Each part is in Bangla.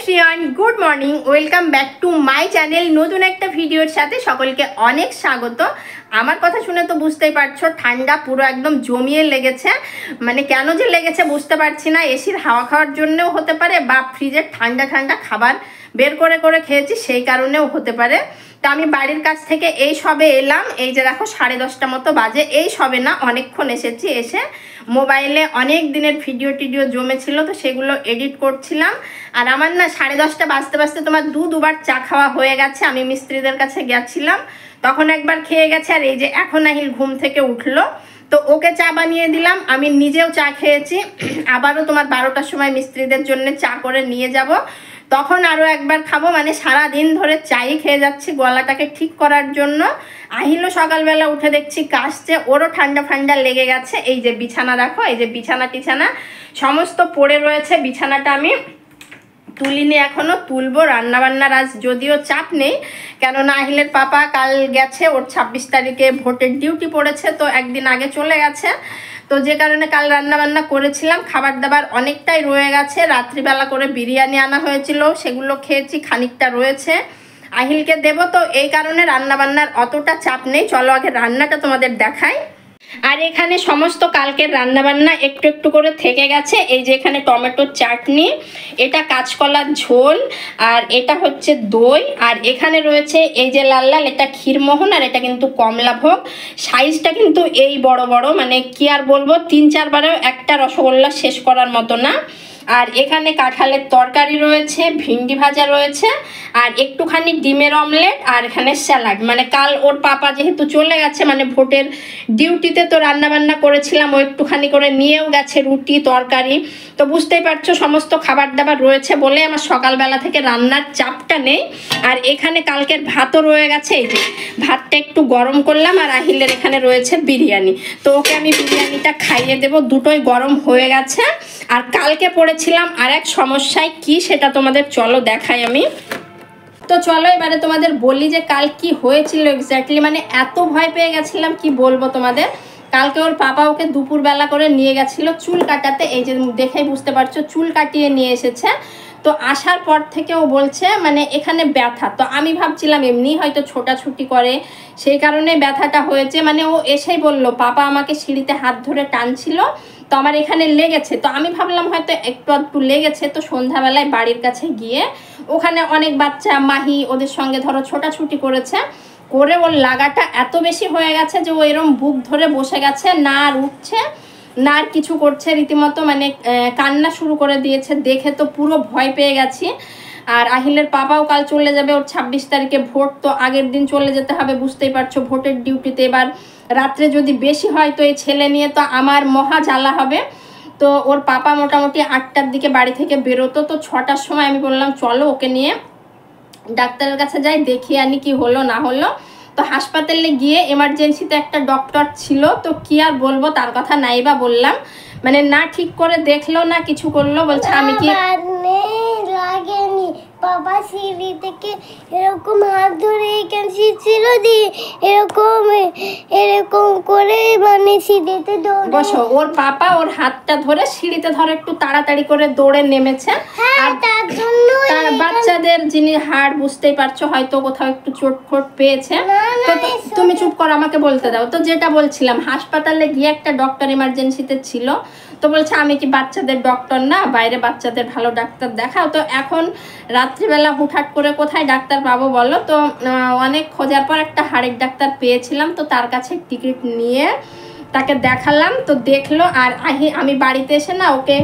Everyone, good morning, welcome back to my channel. নতুন একটা ভিডিওর সাথে সকলকে অনেক স্বাগত। আমার কথা শুনে তো বুঝতেই পারছো ঠান্ডা পুরো একদম জমিয়ে লেগেছে। মানে কেন যে লেগেছে বুঝতে পারছি না। এসির হাওয়া খাওয়ার জন্যও হতে পারে বা ফ্রিজের ঠান্ডা ঠান্ডা খাবার বের করে করে খেয়েছি সেই কারণেও হতে পারে। তো আমি বাড়ির কাছ থেকে এই সবে এলাম। এই যে দেখো 10:30 মতো বাজে। এই সবে না, অনেকক্ষণ এসেছি। এসে মোবাইলে অনেক দিনের ভিডিও টিডিও জমেছিল, তো সেগুলো এডিট করছিলাম। আর আমার না 10:30 বাজতে বাজতে তোমার দুবার চা খাওয়া হয়ে গেছে। আমি মিস্ত্রিদের কাছে গেছিলাম, তখন একবার খেয়ে গেছে। আর এই যে এখন আহিল ঘুম থেকে উঠলো, তো ওকে চা বানিয়ে দিলাম, আমি নিজেও চা খেয়েছি। আবারও তোমার 12টার সময় মিস্ত্রিদের জন্য চা করে নিয়ে যাব, তখন আরও একবার খাবো। মানে সারা দিন ধরে চাই খেয়ে যাচ্ছি গলাটাকে ঠিক করার জন্য। আহিলও সকালবেলা উঠে দেখছি কাশছে, ওরও ঠান্ডা ঠান্ডা লেগে গেছে। এই যে বিছানা দেখো, এই যে বিছানা টিছানা সমস্ত পড়ে রয়েছে। বিছানাটা আমি তুলিনি, এখনো তুলবো। রান্নাবান্নার আজ যদিও চাপ নেই, কেননা আহিলের পাপা কাল গেছে, ওর 26 তারিখে ভোটের ডিউটি পড়েছে, তো একদিন আগে চলে গেছে। তো যে কারণে কাল রান্নাবান্না করেছিলাম, খাবার দাবার অনেকটাই রয়ে গেছে। রাত্রিবেলা করে বিরিয়ানি আনা হয়েছিল, সেগুলো খেয়েছি, খানিকটা রয়েছে, আহিলকে দেবো। তো এই কারণে রান্নাবান্নার অতটা চাপ নেই। চলো আগে রান্নাটা তোমাদের দেখাই। আর এখানে সমস্ত কালকের রান্নাবান্না একটু একটু করে থেকে গেছে। এই যে এখানে টমেটোর চাটনি, এটা কাঁচকলার ঝোল, আর এটা হচ্ছে দই, আর এখানে রয়েছে এই যে লাল লাল, এটা ক্ষীরমোহন, আর এটা কিন্তু কমলাভোগ। সাইজটা কিন্তু এই বড় বড়, মানে কি আর বলবো, 3-4 বারেও একটা রসগোল্লা শেষ করার মতো না। আর এখানে কাঁঠালের তরকারি রয়েছে, ভিন্ডি ভাজা রয়েছে, আর একটুখানি ডিমের অমলেট, আর এখানে স্যালাড। মানে কাল ওর পাপা যেহেতু চলে গেছে মানে ভোটের ডিউটিতে, তো রান্নাবান্না করেছিলাম, ও একটুখানি করে নিয়েও গেছে রুটি তরকারি। তো বুঝতেই পারছো সমস্ত খাবার দাবার রয়েছে বলে আমার সকালবেলা থেকে রান্নার চাপটা নেই। আর এখানে কালকের ভাতও রয়ে গেছে। এই যে ভাতটা একটু গরম করলাম, আর আহিলের এখানে রয়েছে বিরিয়ানি, তো ওকে আমি বিরিয়ানিটা খাইয়ে দেবো। দুটোই গরম হয়ে গেছে। আর কালকে পড়েছিলাম আর এক সমস্যায়, কি সেটা তোমাদের চলো দেখাই আমি। তো চলো এবারে তোমাদের বলি যে কাল কি হয়েছিল এক্স্যাক্টলি। মানে এত ভয় পেয়ে গেছিলাম কি বলবো তোমাদের। কালকে ওর পাপা ওকে দুপুরবেলা করে নিয়ে গেছিল চুল কাটাতে। এই যে দেখেই বুঝতে পারছো চুল কাটিয়ে নিয়ে এসেছে। তো আসার পর থেকে ও বলছে মানে এখানে ব্যথা। তো আমি ভাবছিলাম এমনি হয়তো ছোটাছুটি করে সেই কারণে ব্যথাটা হয়েছে। মানে ও এসেই বলল পাপা আমাকে সিঁড়িতে হাত ধরে টানছিল, তো আমার এখানে লেগেছে। তো আমি ভাবলাম হয়তো একটু লেগেছে। তো সন্ধ্যাবেলায় বাড়ির কাছে গিয়ে ওখানে অনেক বাচ্চা মাহি ওদের সঙ্গে ধরো ছোটাছুটি করেছে, করে ওর লাগাটা এত বেশি হয়ে গেছে যে ও এরম বুক ধরে বসে গেছে, না আর উঠছে না আর কিছু করছে, রীতিমতো মানে কান্না শুরু করে দিয়েছে। দেখে তো পুরো ভয় পেয়ে গেছি। আর আহিলের পাপাও কাল চলে যাবে, ওর 26 তারিখে ভোট, তো আগের দিন চলে যেতে হবে, বুঝতেই পারছো ভোটের ডিউটিতে। এবার রাত্রে যদি বেশি হয় তো এই ছেলে নিয়ে তো আমার মহা জ্বালা হবে। তো ওর পাপা মোটামুটি 8টার দিকে বাড়ি থেকে বেরোতো, তো 6টার সময় আমি বললাম চলো ওকে নিয়ে ডাক্তারের কাছে যাই, দেখিয়ে আনি কি হলো না হলো। তো হাসপাতালে গিয়ে এমার্জেন্সিতে একটা ডক্টর ছিল, তো কি আর বলবো, তার কথা নাই বা বললাম। মানে না ঠিক করে দেখলো না কিছু করলো, বলছে আমি কি লাগেনি। বাবা সিঁড়ি থেকে এরকম হাত ধরে ছিল দিয়ে এরকম এরকম করে মানে সিঁড়িতে দৌড়ে বসো। ওর পাপা ওর হাতটা ধরে সিঁড়িতে ধরে একটু তাড়াতাড়ি করে দৌড়ে নেমেছে। আর তার জন্য তার বাচ্চাদের যিনি হাড় বুঝতেই পারছো হয়তো কোথাও একটু চোটফোট পেয়েছে। তো তুমি চুপ করো, আমাকে বলতে দাও। তো যেটা বলছিলাম, হাসপাতালে গিয়ে একটা ডক্টর এমার্জেন্সিতে ছিল, তো বলছে আমি কি বাচ্চাদের ডক্টর না, বাইরে বাচ্চাদের ভালো ডাক্তার দেখাও। তো এখন রাত্রিবেলা হুটহাট করে কোথায় ডাক্তার পাবো বলো। তো অনেক খোঁজার পর একটা হাড়ের ডাক্তার পেয়েছিলাম, তো তার কাছে টিকিট নিয়ে তাকে দেখালাম। তো দেখলো। আর আমি বাড়িতে এসে না ওকে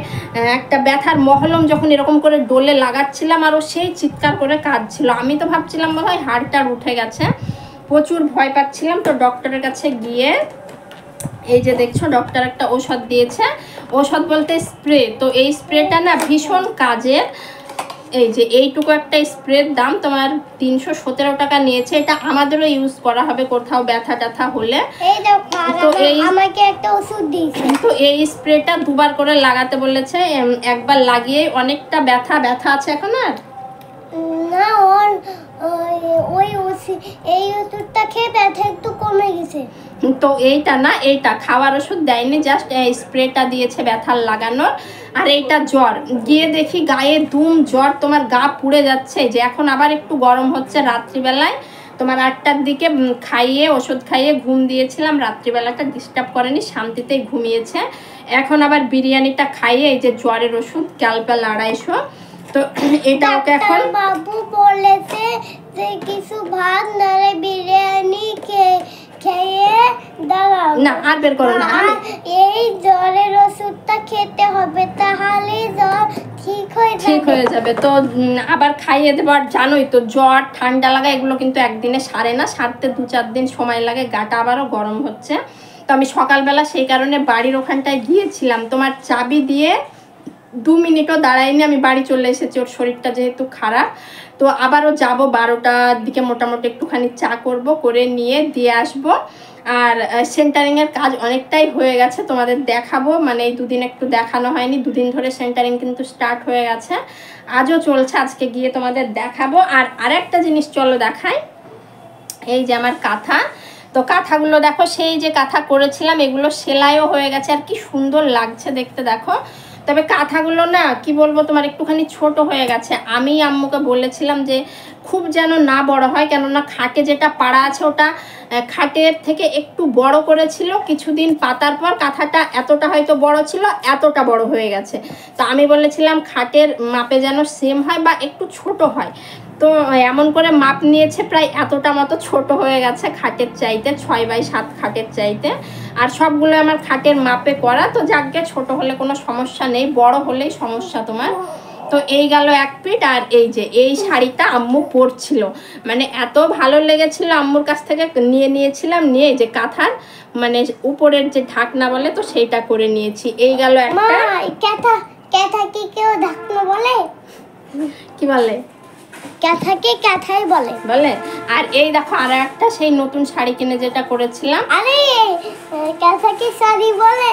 একটা ব্যথার মহলম যখন এরকম করে ডোলে লাগাচ্ছিলাম, আর ও সেই চিৎকার করে কাঁদছিল। আমি তো ভাবছিলাম মনে হয় হাড়টার উঠে গেছে, প্রচুর ভয় পাচ্ছিলাম। তো ডক্টরের কাছে গিয়ে এই যে দেখছো ডক্টর একটা ঔষধ দিয়েছে, ঔষধ বলতে স্প্রে। তো এই স্প্রেটা না ভীষণ কাজের। এই যে এইটুকু একটা স্প্রের দাম তোমার 317 টাকা নিয়েছে। এটা আমাদেরও ইউজ করা হবে কোথাও ব্যথা ট্যাথা হলে। তো এই আমাকে একটা ওষুধ দিয়েছে। তো এই স্প্রেটা 2বার করে লাগাতে বলেছে। একবার লাগিয়ে অনেকটা ব্যথা আছে এখন আর না। ওর ওই এই ওষুধটা খেয়ে ব্যথা একটু কমে গেছে। তো এইটা না, এইটা খাওয়ার ওষুধ দেয়নি, জাস্ট স্প্রেটা দিয়েছে ব্যথার লাগানোর। আর এইটা জ্বর, গিয়ে দেখি গায়ে দুম জ্বর, তোমার গা পুড়ে যাচ্ছে। যে এখন আবার একটু গরম হচ্ছে রাত্রিবেলায়, তোমার 8টার দিকে খাইয়ে ওষুধ খাইয়ে ঘুম দিয়েছিলাম, রাত্রিবেলাটা ডিস্টার্ব করেনি, শান্তিতেই ঘুমিয়েছে। এখন আবার বিরিয়ানিটা খাইয়ে এই যে জ্বরের ওষুধ ক্যালপেল 250, তো এটা ওকে এখন বাবু বলেছে যে কিছু ভাত নারে বিরিয়ানি খেয়ে দাঁড়াও না, আর বের করো না। এই জ্বরের ওষুধটা খেতে হবে, তাহলে জ্বর ঠিক হয়ে যাবে। তো আবার খাইয়ে দেবো। আর জানোই তো জ্বর ঠান্ডা লাগা এগুলো কিন্তু একদিনে সারে না, সারতে 2-4 দিন সময় লাগে, গাটা আবারও গরম হচ্ছে। তো আমি সকালবেলা সেই কারণে বাড়ির ওখানটায় গিয়েছিলাম, তোমার চাবি দিয়ে 2 মিনিটও দাঁড়াইনি, আমি বাড়ি চলে এসেছি, ওর শরীরটা যেহেতু খারাপ। তো আবারও যাব 12টার দিকে মোটামুটি, একটুখানি চা করব, করে নিয়ে দিয়ে আসবো। আর সেন্টারিংয়ের কাজ অনেকটাই হয়ে গেছে, তোমাদের দেখাবো। মানে এই 2 দিন একটু দেখানো হয়নি, 2 দিন ধরে সেন্টারিং কিন্তু স্টার্ট হয়ে গেছে, আজও চলছে, আজকে গিয়ে তোমাদের দেখাবো। আর আরেকটা জিনিস চলো দেখাই, এই যে আমার কাঁথা। তো কাঁথাগুলো দেখো, সেই যে কাঁথা করেছিলাম এগুলো সেলাইও হয়ে গেছে, আর কি সুন্দর লাগছে দেখতে দেখো। তবে কাঁথাগুলো না কি বলবো তোমার একটুখানি ছোট হয়ে গেছে। আমি আম্মুকে বলেছিলাম যে খুব যেন না বড় হয়, কেননা খাটে যেটা পাড়া আছে ওটা খাটের থেকে একটু বড় করেছিল, কিছুদিন পাতার পর কাঁথাটা এতটা হয়তো বড় ছিল, এতটা বড় হয়ে গেছে। তো আমি বলেছিলাম খাটের মাপে যেন সেম হয় বা একটু ছোট হয়। তো এমন করে মাপ নিয়েছে, প্রায় এতটা মতো ছোট হয়ে গেছে খাটের চাইতে, 6x7 খাটের চাইতে। আর সবগুলো আমার খাটের মাপে করা, তো যাকে ছোট হলে কোনো সমস্যা নেই, বড় হলেই সমস্যা তোমার। তো এই গেল এক পিঠ। আর এই যে এই শাড়িটা আম্মু পরছিল, মানে এত ভালো লেগেছিল, আম্মুর কাছ থেকে নিয়েছিলাম, নিয়ে যে কাঁথার মানে উপরের যে ঢাকনা বলে, তো সেইটা করে নিয়েছি। এই গেল একটা। ক্যাথাকে কেউ ঢাকনা বলে? কি বলে? ক্যাথাই বলে। আর এই দেখো আর একটা সেই নতুন শাড়ি কিনে যেটা করেছিলাম, আরে ক্যাথাকে শাড়ি বলে।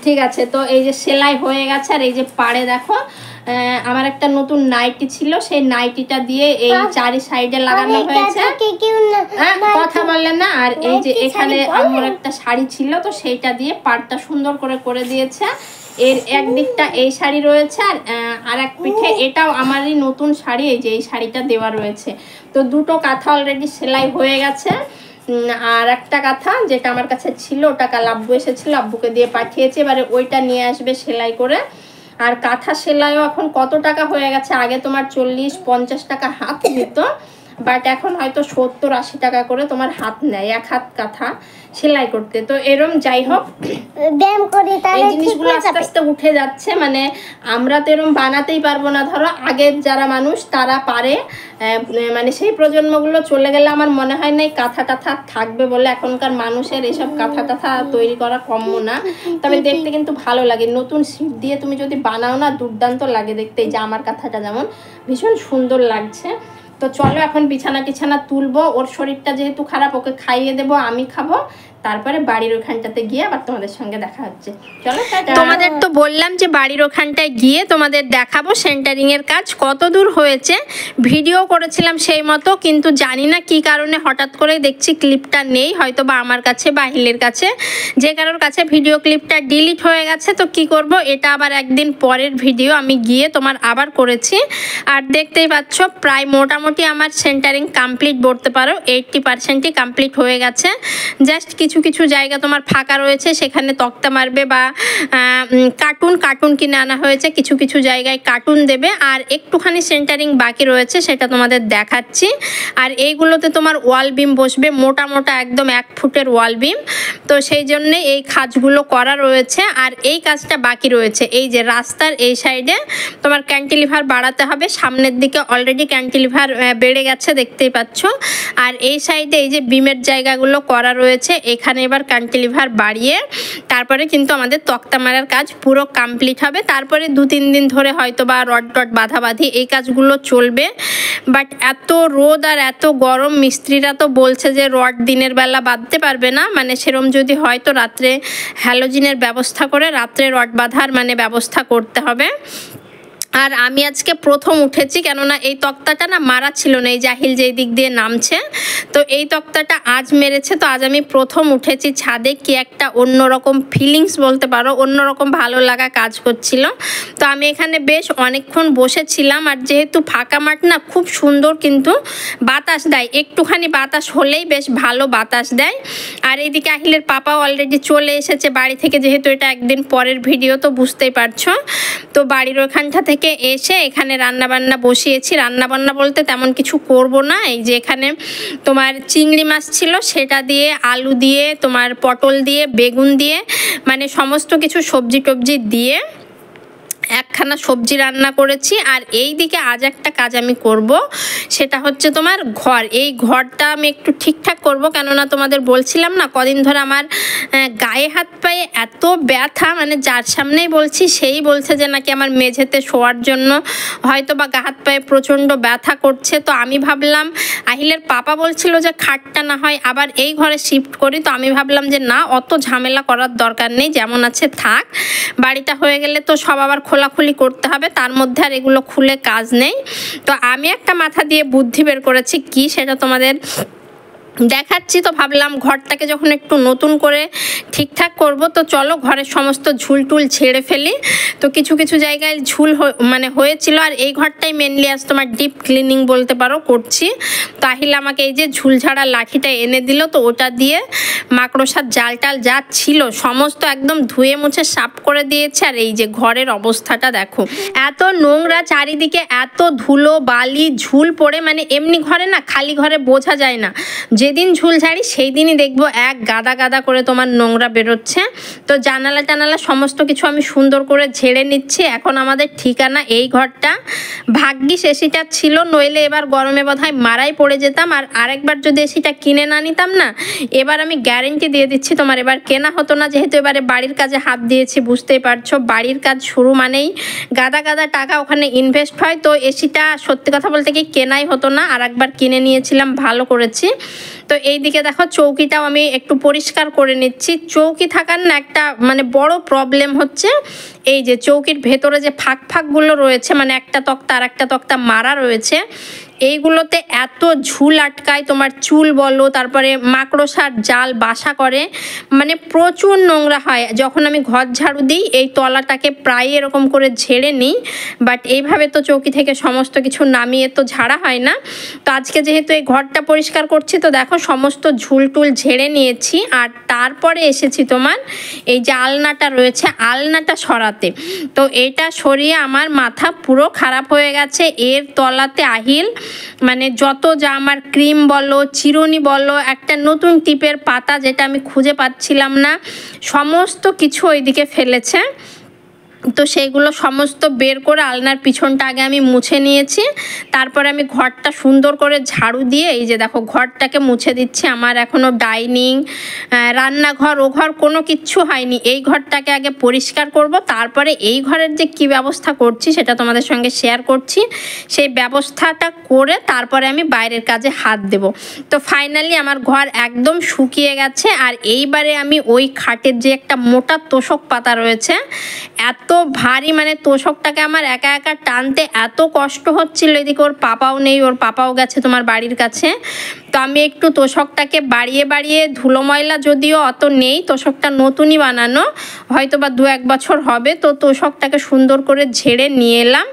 ঠিক আছে, তো এই যে সেলাই হয়ে গেছে। আর এই যে পাড়ে দেখো আমার একটা নতুন নাইটি ছিল, সেই নাইটিটা দিয়ে এই চারি সাইডে লাগানো হয়েছে। কথা বলে না। আর এই যে এখানে আমার একটা শাড়ি ছিল, তো সেইটা দিয়ে পাড়টা সুন্দর করে দিয়েছে। এর একদিকটা এই শাড়ি রয়েছে, আর এক পিঠে এটাও আমারই নতুন শাড়ি, এই যে এই শাড়িটা দেওয়া রয়েছে। তো দুটো কাঁথা অলরেডি সেলাই হয়ে গেছে। আর একটা কাঁথা যেটা আমার কাছে ছিল, ওটা কাল আব্বু এসেছিল, আব্বুকে দিয়ে পাঠিয়েছে, এবারে ওইটা নিয়ে আসবে সেলাই করে। আর কাঁথা সেলাইও এখন কত টাকা হয়ে গেছে, আগে তোমার 40-50 টাকা হাত নিত, বাট এখন হয়তো 70-80 টাকা করে তোমার হাত নেয়, 1 হাত কাঁথা সেলাই করতে। তো এরম যাই হোক, এই জিনিসগুলো আস্তে আস্তে উঠে যাচ্ছে। মানে আমরা তো এরম বানাতেই পারবো না, ধরো আগের যারা মানুষ তারা পারে, মানে সেই প্রজন্মগুলো চলে গেলে আমার মনে হয় না এই কাঁথা টাথা থাকবে বলে। এখনকার মানুষের এইসব কাঁথা টাথা তৈরি করা কম্য না, তবে দেখতে কিন্তু ভালো লাগে। নতুন সিট দিয়ে তুমি যদি বানাও না, দুর্দান্ত লাগে দেখতে। এই যে আমার কাঁথাটা যেমন ভীষণ সুন্দর লাগছে। তো চলো এখন বিছানা তুলবো, ওর শরীরটা যেহেতু খারাপ, ওকে খাইয়ে দেবো, আমি খাবো, তারপরে বাড়ির ওখানটাতে গিয়ে আবার তোমাদের সঙ্গে দেখা হচ্ছে। চলো, তোমাদের তো বললাম যে বাড়ির ওখানটায় গিয়ে তোমাদের দেখাবো সেন্টারিং এর কাজ কত দূর হয়েছে। ভিডিও করেছিলাম সেই মতো, কিন্তু জানি না কি কারণে হঠাৎ করে দেখছি ক্লিপটা নেই, হয়তো বা আমার কাছে বা হিলের কাছে, যে কারোর কাছে ভিডিও ক্লিপটা ডিলিট হয়ে গেছে। তো কি করব, এটা আবার একদিন পরের ভিডিও আমি গিয়ে তোমার আবার করেছি। আর দেখতেই পাচ্ছ প্রায় মোটামুটি আমার সেন্টারিং কমপ্লিট বলতে পারো, 80%ই কমপ্লিট হয়ে গেছে। জাস্ট কিছু জায়গা তোমার ফাঁকা রয়েছে, সেখানে তক্তা মারবে বা কার্টুন কিনে আনা হয়েছে, কিছু জায়গায় কার্টুন দেবে। আর একটুখানি সেন্টারিং বাকি রয়েছে, সেটা তোমাদের দেখাচ্ছি। আর এইগুলোতে তোমার ওয়াল বিম বসবে, মোটা একদম 1 ফুটের ওয়াল বিম। তো সেই জন্যে এই কাজগুলো করা রয়েছে। আর এই কাজটা বাকি রয়েছে, এই যে রাস্তার এই সাইডে তোমার ক্যান্টিলিভার বাড়াতে হবে, সামনের দিকে অলরেডি ক্যান্টিলিভার বেড়ে গেছে দেখতেই পাচ্ছ। আর এই সাইডে এই যে বিমের জায়গাগুলো করা রয়েছে, এখানে এবার ক্যান্টিলিভার বাড়িয়ে তারপরে কিন্তু আমাদের তক্তা মারার কাজ পুরো কমপ্লিট হবে। তারপরে 2-3 দিন ধরে হয়তো বা রড বাঁধাবাঁধি এই কাজগুলো চলবে। বাট এত রোদ আর এত গরম, মিস্ত্রিরা তো বলছে যে রড দিনের বেলা বাঁধতে পারবে না, মানে সেরম যদি হয় তো রাত্রে হ্যালোজিনের ব্যবস্থা করে রাত্রে রড বাঁধার মানে ব্যবস্থা করতে হবে। আর আমি আজকে প্রথম উঠেছি, কেননা এই তক্তাটা না মারা ছিল না, এই জাহিল যেই দিক দিয়ে নামছে, তো এই তক্তাটা আজ মেরেছে। তো আজ আমি প্রথম উঠেছি ছাদে, কি একটা অন্যরকম ফিলিংস বলতে পারো, অন্যরকম ভালো লাগা কাজ করছিল। তো আমি এখানে বেশ অনেকক্ষণ বসেছিলাম, আর যেহেতু ফাঁকা মাঠ না, খুব সুন্দর কিন্তু বাতাস দেয়, একটুখানি বাতাস হলেই বেশ ভালো বাতাস দেয়। আর এইদিকে আহিলের পাপাও অলরেডি চলে এসেছে বাড়ি থেকে, যেহেতু এটা একদিন পরের ভিডিও, তো বুঝতেই পারছো। তো বাড়ির ওখানটা থেকে এসে এখানে রান্নাবান্না বসিয়েছি। রান্নাবান্না বলতে তেমন কিছু করব না, এই যে এখানে তোমার চিংড়ি মাছ ছিল, সেটা দিয়ে আলু দিয়ে তোমার পটল দিয়ে বেগুন দিয়ে মানে সমস্ত কিছু সবজি টবজি দিয়ে একখানা সবজি রান্না করেছি। আর এই দিকে আজ একটা কাজ আমি করব, সেটা হচ্ছে তোমার ঘর, এই ঘরটা আমি একটু ঠিকঠাক করব, কেননা তোমাদের বলছিলাম না কদিন ধরে আমার গায়ে হাত পায়ে এত ব্যথা, মানে যার সামনেই বলছি সেই বলছে যে নাকি আমার মেঝেতে শোয়ার জন্য হয়তো বা গা হাত পায়ে প্রচণ্ড ব্যথা করছে। তো আমি ভাবলাম, আহিলের পাপা বলছিল যে খাটটা না হয় আবার এই ঘরে শিফট করি, তো আমি ভাবলাম যে না, অত ঝামেলা করার দরকার নেই, যেমন আছে থাক, বাড়িটা হয়ে গেলে তো সব আবার খোলাখুলি করতে হবে, তার মধ্যে আর এগুলো খুলে কাজ নেই। তো আমি একটা মাথা দিয়ে বুদ্ধি বের করেছি, কি সেটা তোমাদের দেখাচ্ছি। তো ভাবলাম ঘরটাকে যখন একটু নতুন করে ঠিকঠাক করব, তো চলো ঘরের সমস্ত ঝুল টুল ছেড়ে ফেলি। তো কিছু কিছু জায়গায় ঝুল মানে হয়েছিল, আর এই ঘরটাই মেনলি আজ তোমার ডিপ ক্লিনিং বলতে পারো করছি। তো আহিল আমাকে এই যে ঝুল ঝাড়া লাঠিটা এনে দিল, তো ওটা দিয়ে মাকড়সার জাল টাল যা ছিল সমস্ত একদম ধুয়ে মুছে সাফ করে দিয়েছে। আর এই যে ঘরের অবস্থাটা দেখো, এত নোংরা চারিদিকে, এত ধুলো বালি ঝুল পড়ে, মানে এমনি ঘরে না, খালি ঘরে বোঝা যায় না, যেদিন ঝুল ঝাড়ি সেই দিনই দেখবো এক গাদা গাদা করে তোমার নোংরা বেরোচ্ছে। তো জানালা টানালা সমস্ত কিছু আমি সুন্দর করে ঝেড়ে নিচ্ছি। এখন আমাদের ঠিকানা এই ঘরটা, ভাগ্যিস এসিটা ছিল, নইলে এবার গরমে বোধহয় মারাই পড়ে যেতাম। আর আরেকবার যদি এসিটা কিনে না নিতাম না, এবার আমি গ্যারেন্টি দিয়ে দিচ্ছি তোমার এবার কেনা হতো না, যেহেতু এবারে বাড়ির কাজে হাত দিয়েছি, বুঝতেই পারছো বাড়ির কাজ শুরু মানেই গাদা গাদা টাকা ওখানে ইনভেস্ট হয়। তো এসিটা সত্যি কথা বলতে কি কেনাই হতো না, আর একবার কিনে নিয়েছিলাম, ভালো করেছি। তো এইদিকে দেখো চৌকিটাও আমি একটু পরিষ্কার করে নিচ্ছি। চৌকি থাকার না একটা মানে বড় প্রবলেম হচ্ছে, এই যে চৌকির ভেতরে যে ফাঁকগুলো রয়েছে, মানে একটা তক্তা আর একটা তক্তা মারা রয়েছে, এইগুলোতে এত ঝুল আটকায়, তোমার চুল বলো, তারপরে মাকড়সার জাল বাসা করে, মানে প্রচুর নোংরা হয়। যখন আমি ঘর ঝাড়ু দিই এই তলাটাকে প্রায় এরকম করে ঝেড়ে নিই, বাট এইভাবে তো চৌকি থেকে সমস্ত কিছু নামিয়ে তো ঝাড়া হয় না। তো আজকে যেহেতু এই ঘরটা পরিষ্কার করছি, তো দেখো সমস্ত ঝুল টুল ঝেড়ে নিয়েছি। আর তারপরে এসেছি তোমার এই যে আলনাটা রয়েছে, আলনাটা সরাতে। তো এটা সরিয়ে আমার মাথা পুরো খারাপ হয়ে গেছে। এর তলাতে আহিল মানে যত যা আমার ক্রিম বলো, চিরুনি বলো, একটা নতুন টিপের পাতা যেটা আমি খুঁজে পাচ্ছিলাম না, সমস্ত কিছু ওইদিকে ফেলেছে। তো সেইগুলো সমস্ত বের করে আলনার পিছনটা আগে আমি মুছে নিয়েছি, তারপরে আমি ঘরটা সুন্দর করে ঝাড়ু দিয়ে এই যে দেখো ঘরটাকে মুছে দিচ্ছি। আমার এখনও ডাইনিং, রান্নাঘর, ও ঘর কোনো কিচ্ছু হয়নি। এই ঘরটাকে আগে পরিষ্কার করব, তারপরে এই ঘরের যে কি ব্যবস্থা করছি সেটা তোমাদের সঙ্গে শেয়ার করছি। সেই ব্যবস্থাটা করে তারপরে আমি বাইরের কাজে হাত দেব। তো ফাইনালি আমার ঘর একদম শুকিয়ে গেছে। আর এইবারে আমি ওই খাটের যে একটা মোটা তোষক পাতা রয়েছে, এত ভারী, মানে তোষকটাকে আমার একা একা টানতে এত কষ্ট হচ্ছিল। এদিকে ওর পাপাও নেই, ওর পাপাও গেছে তোমার বাড়ির কাছে। তো আমি একটু তোষকটাকে বাড়িয়ে বাড়িয়ে, ধুলো ময়লা যদিও অত নেই, তোষকটা নতুনই বানানো, হয়তো বা 2-1 বছর হবে, তো তোষকটাকে সুন্দর করে ঝেড়ে নিয়ে এলাম।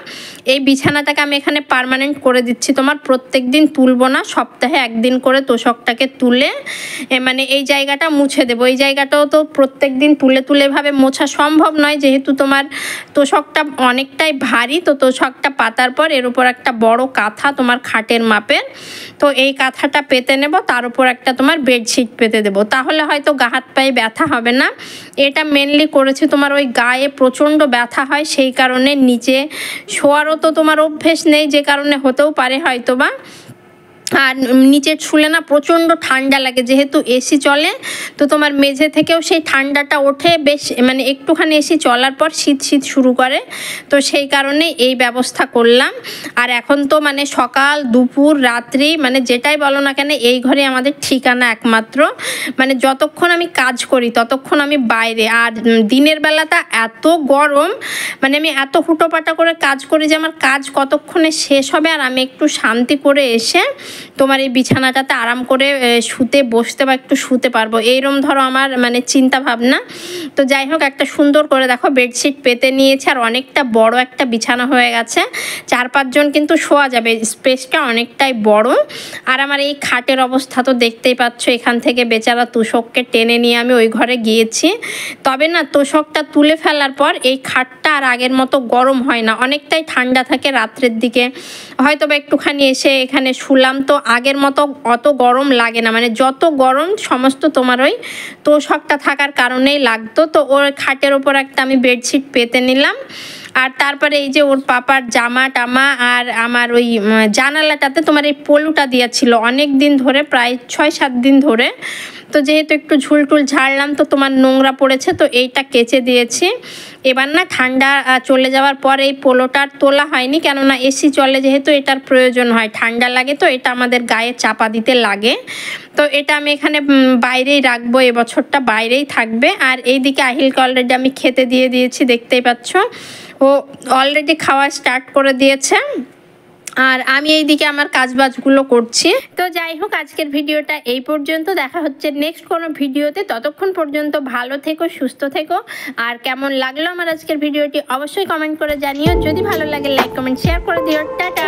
এই বিছানাটাকে আমি এখানে পার্মানেন্ট করে দিচ্ছি, তোমার প্রত্যেক দিন তুলবো না, সপ্তাহে একদিন করে তোষকটাকে তুলে মানে এই জায়গাটা মুছে দেবো। এই জায়গাটাও তো প্রত্যেক দিন তুলে তুলে ভাবে মোছা সম্ভব নয়, যেহেতু তোমার তোষকটা অনেকটাই ভারী। তো তোষকটা পাতার পর এর উপর একটা বড় কাঁথা তোমার খাটের মাপের, তো এই কাঁথাটা পেতে নেব, তার উপর একটা তোমার বেডশিট পেতে দেবো, তাহলে হয়তো গা হাত পায়ে ব্যথা হবে না। এটা মেনলি করেছি তোমার ওই গায়ে প্রচণ্ড ব্যথা হয়, সেই কারণে নিচে শোয়ারও তো তোমার অভ্যেস নেই, যে কারণে হতেও পারে হয়তো বা। আর নিচের শুলে না প্রচণ্ড ঠান্ডা লাগে, যেহেতু এসি চলে তো তোমার মেঝে থেকেও সেই ঠান্ডাটা ওঠে বেশ, মানে একটুখানি এসি চলার পর শীত শীত শুরু করে, তো সেই কারণে এই ব্যবস্থা করলাম। আর এখন তো মানে সকাল দুপুর রাত্রি মানে যেটাই বলো না কেন এই ঘরে আমাদের ঠিকানা একমাত্র, মানে যতক্ষণ আমি কাজ করি ততক্ষণ আমি বাইরে। আর দিনের বেলাটা এত গরম, মানে আমি এত হুটোপাটা করে কাজ করি যে আমার কাজ কতক্ষণে শেষ হবে আর আমি একটু শান্তি করে এসে তোমার এই বিছানাটাতে আরাম করে শুতে বসতে বা একটু শুতে পারবো, এইরকম ধরো আমার মানে চিন্তা ভাবনা। তো যাই হোক, একটা সুন্দর করে দেখো বেডশিট পেতে নিয়েছে আর অনেকটা বড় একটা বিছানা হয়ে গেছে, 4-5 জন কিন্তু শোয়া যাবে, স্পেসটা অনেকটাই বড়। আর আমার এই খাটের অবস্থা তো দেখতেই পাচ্ছ, এখান থেকে বেচারা তোষককে টেনে নিয়ে আমি ওই ঘরে গিয়েছি, তবে না তোষকটা তুলে ফেলার পর এই খাটটা আর আগের মতো গরম হয় না, অনেকটাই ঠান্ডা থাকে রাত্রের দিকে। হয়তো বা একটুখানি এসে এখানে শুলাম তো আগের মতো অত গরম লাগে না, মানে যত গরম সমস্ত তোমার ওই তোষকটা থাকার কারণেই লাগতো। তো ওর খাটের ওপর একটা আমি বেডশিট পেতে নিলাম। আর তারপরে এই যে ওর পাপার জামা টামা আর আমার ওই জানালাটাতে তোমার এই পলুটা দিয়েছিল অনেক দিন ধরে, প্রায় 6-7 দিন ধরে, তো যেহেতু একটু ঝুলটুল ঝাড়লাম তো তোমার নোংরা পড়েছে, তো এইটা কেচে দিয়েছি। এবার না ঠান্ডা চলে যাওয়ার পর এই পোলোটার তোলা হয়নি, কেননা এসি চলে যেহেতু এটার প্রয়োজন হয়, ঠান্ডা লাগে তো এটা আমাদের গায়ে চাপা দিতে লাগে, তো এটা আমি এখানে বাইরেই রাখবো, এবছরটা বাইরেই থাকবে। আর এইদিকে আহিলকে অলরেডি আমি খেতে দিয়ে দিয়েছি, দেখতেই পাচ্ছ ও অলরেডি খাওয়া স্টার্ট করে দিয়েছে, আর আমি এইদিকে আমার কাজবাজগুলো করছি। তো যাই হোক, আজকের ভিডিওটা এই পর্যন্ত, দেখা হচ্ছে নেক্সট কোনো ভিডিওতে, ততক্ষণ পর্যন্ত ভালো থেকো, সুস্থ থেকো। আর কেমন লাগলো আমার আজকের ভিডিওটি অবশ্যই কমেন্ট করে জানিও, যদি ভালো লাগে লাইক কমেন্ট শেয়ার করে দিও। টাটা।